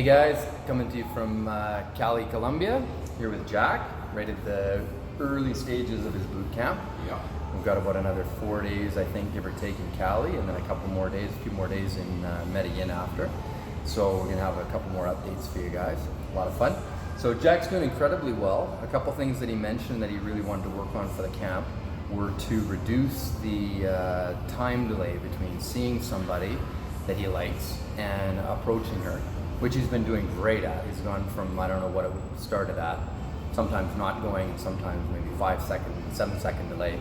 Hey guys, coming to you from Cali, Colombia, here with Jack, right at the early stages of his boot camp. Yeah. We've got about another 4 days, I think, give or take, in Cali, and then a few more days in Medellin after. So we're gonna have a couple more updates for you guys. A lot of fun. So Jack's doing incredibly well. A couple things that he mentioned that he really wanted to work on for the camp were to reduce the time delay between seeing somebody that he likes and approaching her, which he's been doing great at. He's gone from, I don't know what it started at, sometimes not going, sometimes maybe 5 second, 7 second delay,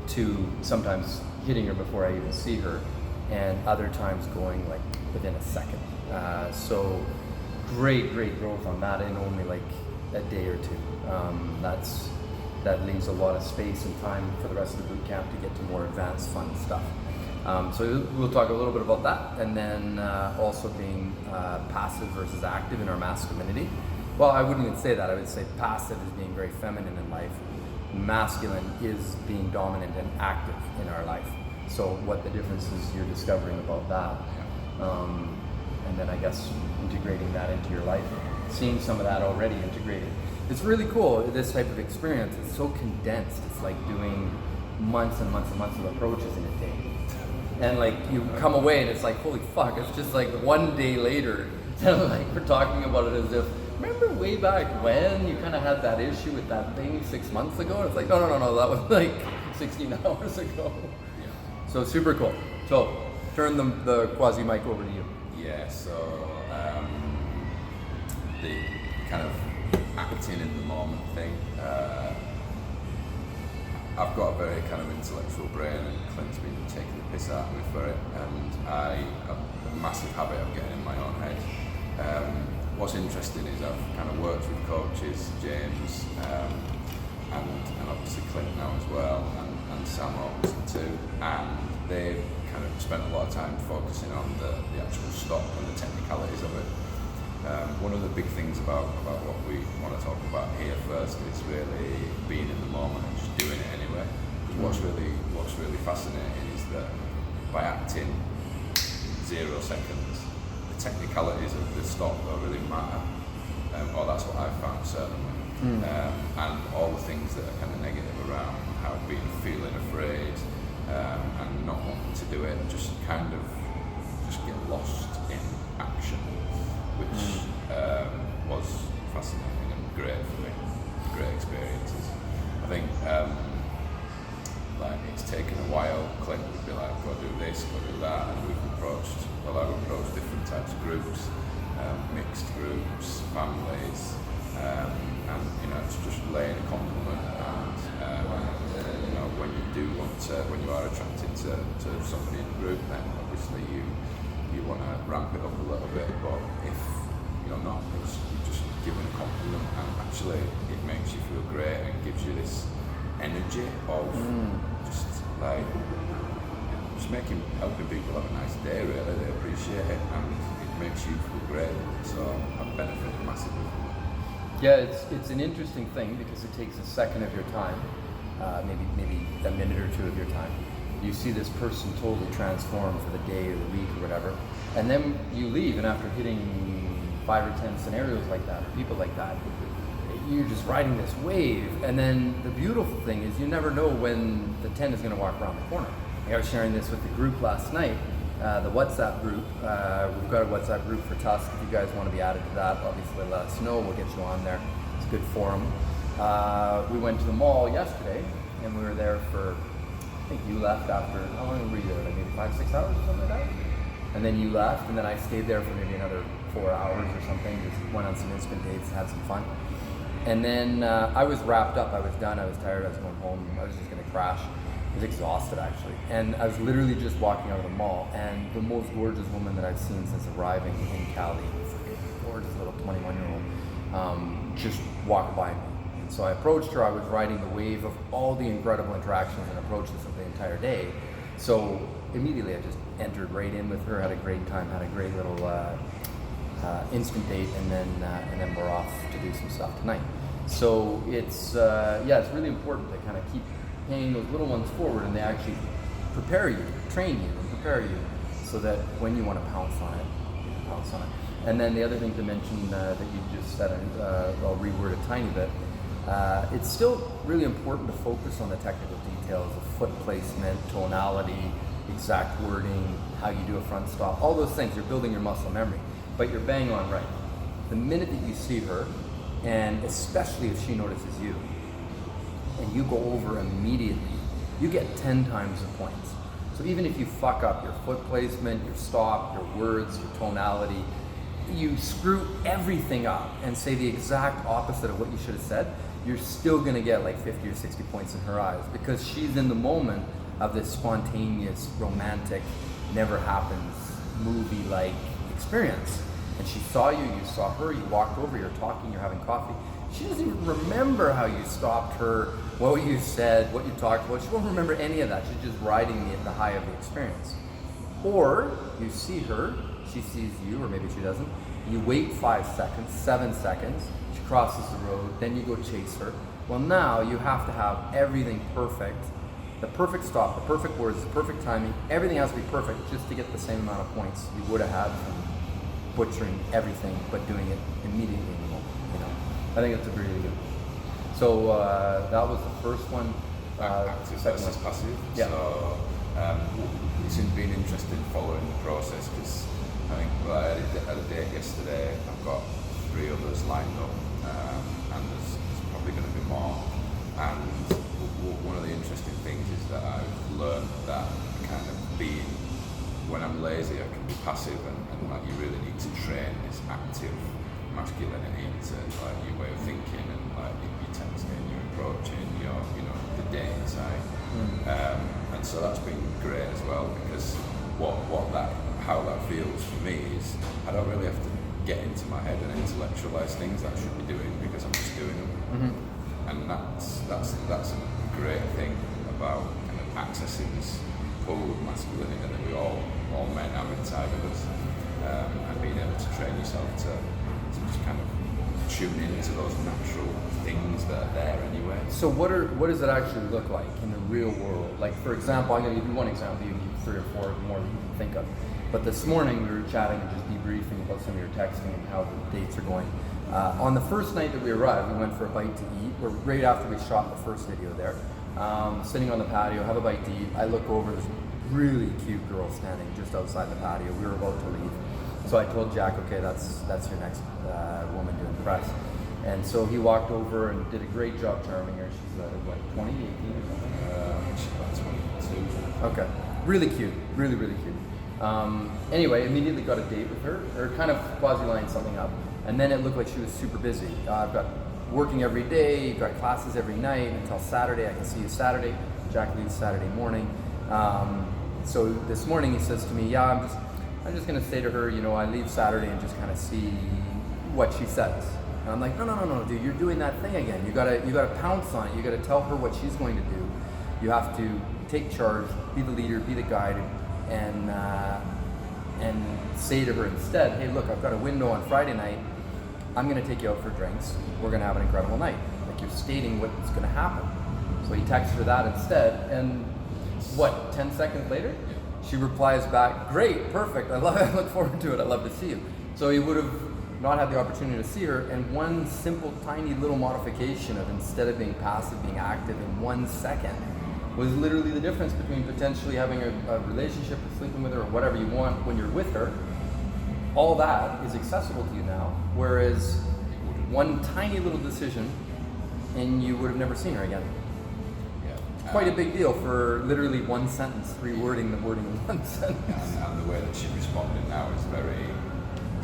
to sometimes hitting her before I even see her, and other times going like within a second. So great growth on that in only like a day or two. That leaves a lot of space and time for the rest of the boot camp to get to more advanced fun stuff. So we'll talk a little bit about that, and then also being passive versus active in our masculinity. Well, I wouldn't even say that. I would say passive is being very feminine in life. Masculine is being dominant and active in our life. So what the differences you're discovering about that. And then I guess integrating that into your life, seeing some of that already integrated. It's really cool, this type of experience. It's so condensed. It's like doing months and months and months of approaches in a day. And like you come away and it's like, holy fuck, it's just like 1 day later. And like we're talking about it as if, remember way back when you kind of had that issue with that thing 6 months ago? And it's like, no, that was like 16 hours ago. Yeah. So super cool. So turn the quasi mic over to you. Yeah, so the kind of acting in the moment thing, I've got a very kind of intellectual brain, and Clint's been taking the piss out of me for it, and I have a massive habit of getting in my own head. What's interesting is I've kind of worked with coaches, James, and obviously Clint now as well, and Sam Robinson too, and they've kind of spent a lot of time focusing on the actual stop and the technicalities of it. One of the big things about what we want to talk about here first is really being in the moment and just doing it anyway. Because what's really fascinating is that by acting 0 seconds, the technicalities of the stop don't really matter. Or that's what I've found certainly. And all the things that are kind of negative around how feeling afraid and not wanting to do it, just kind of get lost in action, which was fascinating and great for me. Great experiences. I think like it's taken a while. Clint would be like, go do this, go do that, and I've approached different types of groups, mixed groups, families, and it's just laying a compliment. And when you are attracted to somebody in the group, then obviously you want to ramp it up a little bit. But if you're not, because you're just giving a compliment, and actually it makes you feel great and gives you this energy of just like helping people have a nice day. Really, they appreciate it, and it makes you feel great. So I've benefited massively from it. Yeah, it's an interesting thing because it takes a second of your time, maybe a minute or two of your time. You see this person totally transform for the day or the week or whatever, and then you leave, and after hitting 5 or 10 scenarios like that, or people like that, you're just riding this wave. And then the beautiful thing is you never know when the 10 is going to walk around the corner. I was sharing this with the group last night, the WhatsApp group. We've got a WhatsApp group for Tusk. If you guys want to be added to that, obviously let us know. We'll get you on there. It's a good forum. We went to the mall yesterday, and we were there for, I think you left after, how long were you there? Like maybe 5-6 hours or something like that? And then you left, and then I stayed there for maybe another 4 hours or something. Just went on some instant dates, had some fun. And then I was wrapped up. I was done. I was tired. I was going home. I was just going to crash. I was exhausted, actually. And I was literally just walking out of the mall, and the most gorgeous woman that I've seen since arriving in Cali, fucking gorgeous little 21-year-old, just walked by me. And so I approached her. I was riding the wave of all the incredible interactions and approaches of the entire day. So immediately I just entered right in with her, had a great time, had a great little instant date, and then we're off to do some stuff tonight. So it's really important to kind of keep paying those little ones forward, and they actually prepare you, train you, and prepare you, so that when you want to pounce on it, you can pounce on it. And then the other thing to mention that you just said, and I'll reword a tiny bit, it's still really important to focus on the technical details of foot placement, tonality, exact wording, how you do a front stop, all those things. You're building your muscle memory, but you're bang on right. The minute that you see her, and especially if she notices you, and you go over immediately, you get 10 times the points. So even if you fuck up your foot placement, your stop, your words, your tonality, you screw everything up and say the exact opposite of what you should have said, you're still gonna get like 50 or 60 points in her eyes, because she's in the moment of this spontaneous, romantic, never happens, movie-like experience. And she saw you, you saw her, you walked over, you're talking, you're having coffee. She doesn't even remember how you stopped her, what you said, what you talked about. She won't remember any of that. She's just riding the high of the experience. Or you see her, she sees you, or maybe she doesn't. You wait 5 seconds, 7 seconds, she crosses the road, then you go chase her. Well, now you have to have everything perfect. The perfect stop, the perfect words, the perfect timing, everything has to be perfect just to get the same amount of points you would have had from butchering everything but doing it immediately in the moment, you know. I think it's a really good. So that was the first one. Active versus passive. Yeah. So it's been interesting following the process, because I think I had a date yesterday. I've got 3 others lined up, and there's probably going to be more. And one of the interesting things is that I've learned that kind of being, when I'm lazy, I can be passive, and like you really need to train this active masculinity to like your way of thinking, and like your texting, your approach, and your, you know, the dating side. And so that's been great as well, because how that feels for me is I don't really have to get into my head and intellectualize things that I should be doing, because I'm just doing them. And that's a great thing about kind of accessing this pool of masculinity that we all men have inside of us, and being able to train yourself to just kind of tune into those natural things that are there anyway. So what does it actually look like in the real world? Like, for example, I'm going to give you one example. You can give 3 or 4 more that you can think of. But this morning we were chatting and just debriefing about some of your texting and how the dates are going. On the first night that we arrived, we went for a bite to eat. We're right after we shot the first video there. Sitting on the patio, have a bite to eat. I look over, there's a really cute girl standing just outside the patio. We were about to leave. So I told Jack, okay, that's your next woman to impress. And so he walked over and did a great job charming her. She's what, 20, 18 or something? She's about 22. Okay, really cute, really, really cute. Anyway, immediately got a date with her, or kind of quasi-lined something up. And then it looked like she was super busy. I've got working every day, you've got classes every night until Saturday. I can see you Saturday. Jack leaves Saturday morning. So this morning he says to me, yeah, I'm just gonna say to her, you know, I leave Saturday and just kind of see what she says. And I'm like, no, dude, you're doing that thing again. You gotta pounce on it. You gotta tell her what she's going to do. You have to take charge, be the leader, be the guide, and say to her instead, hey, look, I've got a window on Friday night. I'm gonna take you out for drinks. We're gonna have an incredible night. Like, you're stating what's gonna happen. So he texts her that instead, and what, 10 seconds later? She replies back, great, perfect, I look forward to it, I'd love to see you. So he would have not had the opportunity to see her, and one simple, tiny little modification of, instead of being passive, being active in 1 second, was literally the difference between potentially having a relationship or sleeping with her or whatever you want when you're with her. All that is accessible to you now, whereas one tiny little decision and you would have never seen her again. Yeah. Quite a big deal for literally 1 sentence, rewording the wording in 1 sentence. And the way that she responded now is very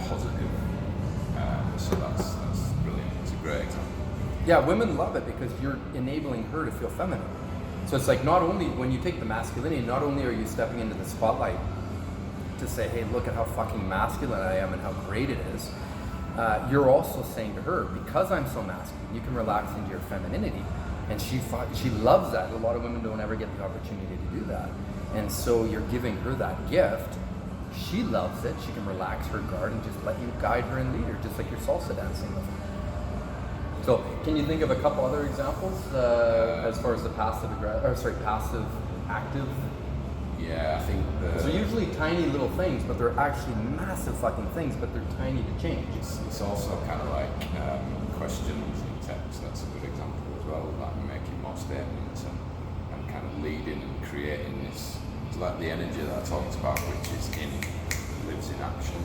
positive. So that's brilliant. It's a great example. Yeah, women love it because you're enabling her to feel feminine. So it's like, not only when you take the masculinity, not only are you stepping into the spotlight to say, hey, look at how fucking masculine I am and how great it is, you're also saying to her, because I'm so masculine, you can relax into your femininity. And she loves that. A lot of women don't ever get the opportunity to do that. And so you're giving her that gift. She loves it. She can relax her guard and just let you guide her and lead her, just like you're salsa dancing with her. So can you think of a couple other examples as far as the passive active Yeah, I think So usually tiny little things, but they're actually massive fucking things, but they're tiny to change. it's also kind of like questions in text. That's a good example as well, like making more statements and kind of leading and creating this. It's like the energy that I talked about, which is lives in action.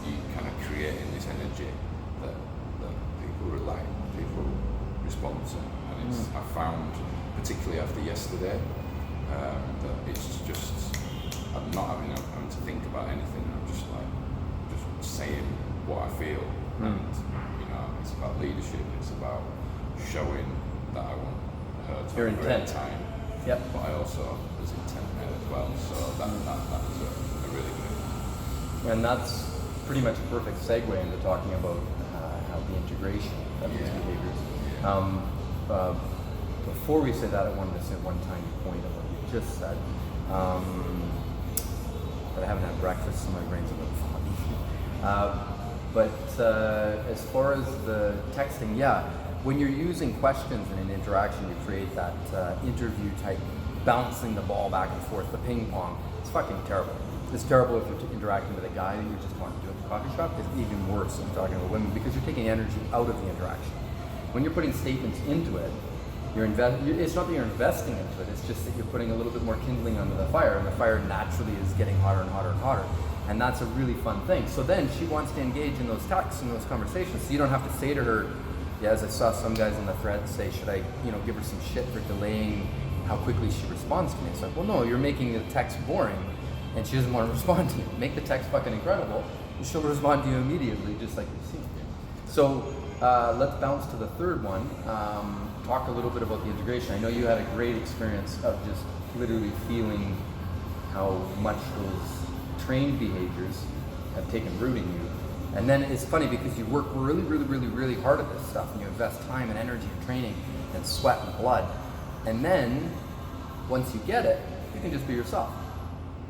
You kind of creating this energy that people respond to, and it's I found particularly after yesterday that it's just I'm not having to think about anything. I'm just saying what I feel, and it's about leadership. It's about showing that I want her to Your have a great intent. time. Yep. But I also there's intent there as well. So that was a really good. And that's pretty much a perfect segue into talking about how the integration of these behaviors. Before we say that, I wanted to say one tiny point of what you just said. But I haven't had breakfast, so my brain's a little foggy. But as far as the texting, when you're using questions in an interaction, you create that interview type, bouncing the ball back and forth, the ping pong. It's fucking terrible. It's terrible if you're interacting with a guy and you just want to do it at the coffee shop. It's even worse if you're talking about women because you're taking energy out of the interaction. When you're putting statements into it, it's not that you're investing into it, it's just that you're putting a little bit more kindling under the fire, and the fire naturally is getting hotter and hotter and hotter. And that's a really fun thing. So then she wants to engage in those texts and those conversations. So you don't have to say to her, as I saw some guys in the thread say, should I give her some shit for delaying how quickly she responds to me? It's like, well, no, you're making the text boring and she doesn't want to respond to you. Make the text fucking incredible and she'll respond to you immediately, just like you've seen. So let's bounce to the third one. Talk a little bit about the integration. I know you had a great experience of just literally feeling how much those trained behaviors have taken root in you. And then it's funny because you work really, really, really, really hard at this stuff and you invest time and energy and training and sweat and blood. And then once you get it, you can just be yourself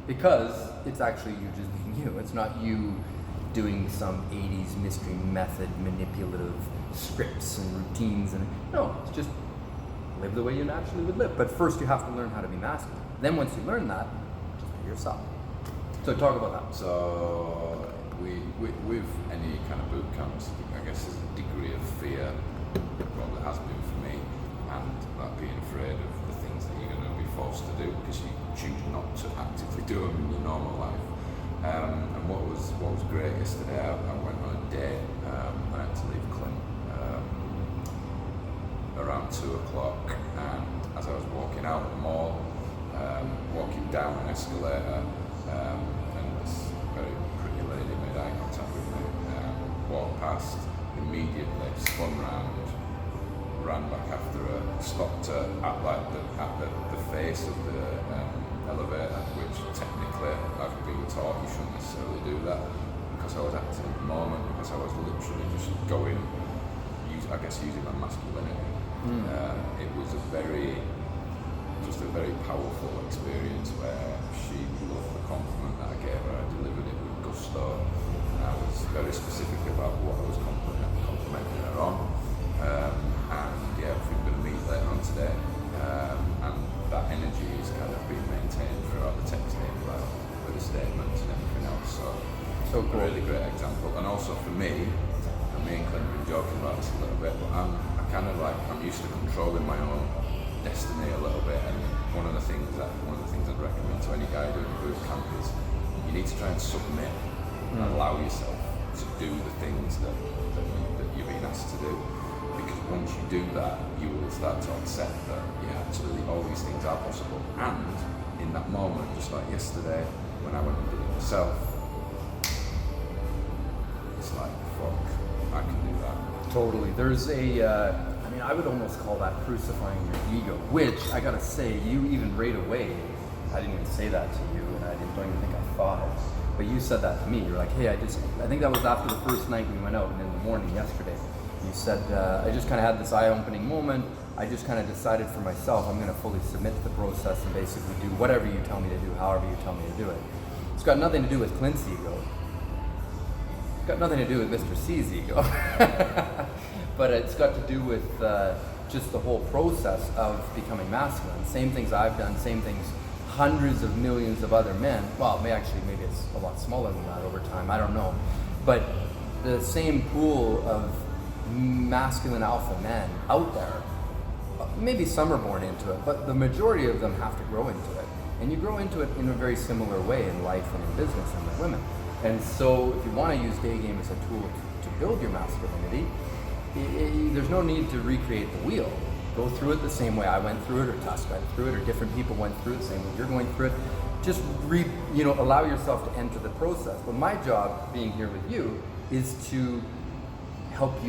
because it's actually you just being you. It's not you doing some 80s mystery method manipulative scripts and routines no, it's just live the way you naturally would live. But first you have to learn how to be masculine. Then once you learn that, just be yourself. So talk about that. So with any kind of boot camps, I guess there's a degree of fear, well there has been for me, and that being afraid of the things that you're going to be forced to do because you choose not to actively do them in your normal life. And what was great yesterday, I went on a date. I had to leave Clint around 2 o'clock, and as I was walking out of the mall, walking down an escalator, and this very pretty lady made eye contact with me, walked past, immediately spun round, ran back after her, stopped her at the face of the elevator, which technically I've been taught you shouldn't necessarily do that, because I was acting at the moment, because I was literally just going, using my masculinity. It was a very powerful experience where she loved the compliment that I gave her. I delivered it with gusto, and I was very specific about what I was complimenting her on. We're going to meet later on today, and that energy is kind of being maintained throughout the texting, with the statements and everything else. So cool. A really great example, and also for me, and me and Clint have been joking about this a little bit, but I'm used to controlling my own destiny a little bit, and one of the things I'd recommend to any guy doing a boot camp is you need to try and submit and allow yourself to do the things that you're being asked to do, because once you do that, you will start to accept that absolutely all these things are possible. And in that moment, just like yesterday when I went and did it myself, it's like, fuck, I can do that. Totally. There's I would almost call that crucifying your ego, which I gotta say, you even right away, I didn't even say that to you, and don't even think I thought it, but you said that to me. You're like, hey, I think that was after the first night we went out, and in the morning yesterday, you said, I just kind of had this eye-opening moment. I just kind of decided for myself, I'm gonna fully submit to the process and basically do whatever you tell me to do, however you tell me to do it. It's got nothing to do with Clint's ego. It's got nothing to do with Mr. C's ego. But it's got to do with just the whole process of becoming masculine. Same things I've done, same things hundreds of millions of other men. Well, maybe it's a lot smaller than that over time. I don't know, but the same pool of masculine alpha men out there. Maybe some are born into it, but the majority of them have to grow into it. And you grow into it in a very similar way in life and in business and with women. And so if you want to use daygame as a tool to build your masculinity, there's no need to recreate the wheel. Go through it the same way I went through it, or Tusk went through it, or different people went through it the same way you're going through it. Just allow yourself to enter the process. But my job being here with you is to help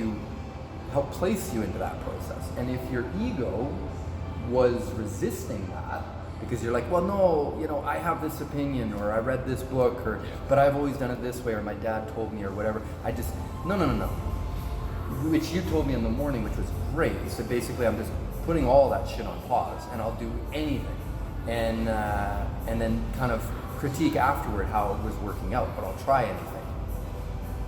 place you into that process. And if your ego was resisting that, because you're like, well, no, I have this opinion, or I read this book, but I've always done it this way, or my dad told me, or whatever. No. Which you told me in the morning, which was great. So basically, I'm just putting all that shit on pause, and I'll do anything, and then kind of critique afterward how it was working out. But I'll try anything.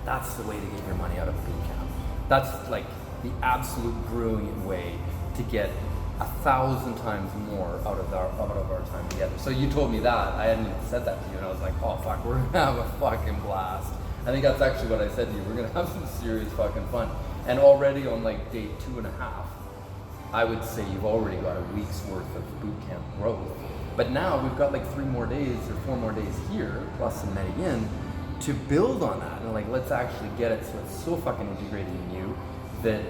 That's the way to get your money out of boot camp. That's like the absolute brilliant way to get 1,000 times more out of our time together. So you told me that. I hadn't even said that to you, and I was like, oh fuck, we're gonna have a fucking blast. I think that's actually what I said to you. We're gonna have some serious fucking fun. And already on like day 2.5, I would say you've already got a week's worth of boot camp growth. But now we've got like 3 more days or 4 more days here, plus in Medellin, to build on that. And like, let's actually get it so it's so fucking integrated in you that,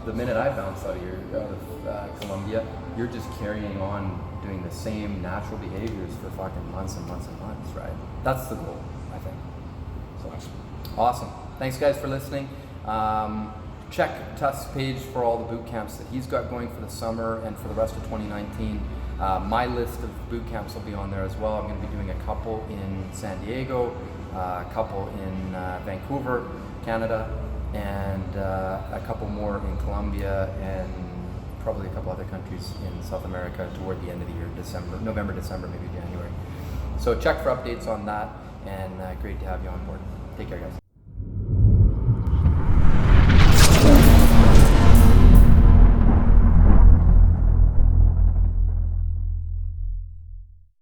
the minute I bounce out of Colombia, you're just carrying on doing the same natural behaviors for fucking months and months and months, right? That's the goal, I think. So awesome. Thanks guys for listening. Check Tusk's page for all the boot camps that he's got going for the summer and for the rest of 2019. My list of boot camps will be on there as well. I'm going to be doing a couple in San Diego, a couple in Vancouver, Canada, and a couple more in Colombia, and probably a couple other countries in South America toward the end of the year, November, December, maybe January. So check for updates on that, and great to have you on board. Take care, guys.